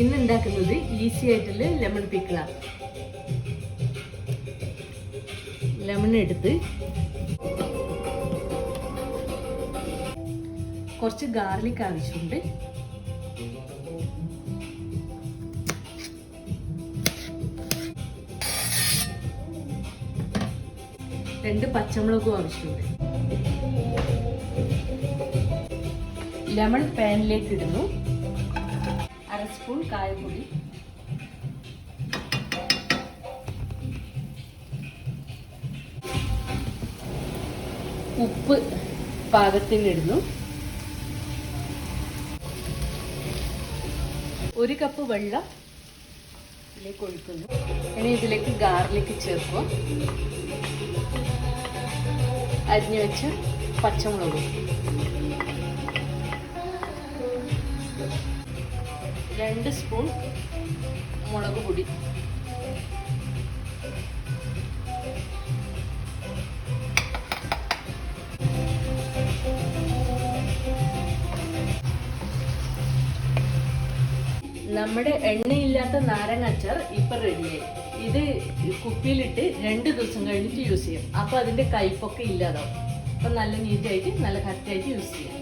ഇന്ന് ഉണ്ടാക്കുന്നത് ഈസി ആയിട്ടുള്ള ലെമൺ പിക്കിളാണ്. ലെമൺ എടുത്ത് കുറച്ച് ഗാർലിക് ആവശ്യമുണ്ട്. രണ്ട് പച്ചമുളകും ആവശ്യമുണ്ട്. ലെമൺ പാനിലേക്ക് ഇടുന്നു. അര സ്പൂൺ കായപ്പൊടി, ഉപ്പ് പാകത്തിന് ഇടുന്നു. 1 കപ്പ് വെള്ളം ഇതിലേക്ക് ഒഴിക്കുന്നു. ഇനി ഇതിലേക്ക് ഗാർലിക് ചേർക്കുക. അരിഞ്ഞു വെച്ച പച്ചമുളകും, 2 സ്പൂൺ മുളക് പൊടി, നമ്മുടെ എണ്ണയില്ലാത്ത നാരങ്ങ അച്ചാർ ഇപ്പം റെഡിയായി. ഇത് കുപ്പിയിലിട്ട് 2 ദിവസം കഴിഞ്ഞിട്ട് യൂസ് ചെയ്യാം. അപ്പോൾ അതിൻ്റെ കയ്പൊക്കെ ഇല്ലാതാവും. അപ്പം നല്ല നീറ്റായിട്ട് നല്ല കറക്റ്റായിട്ട് യൂസ് ചെയ്യാം.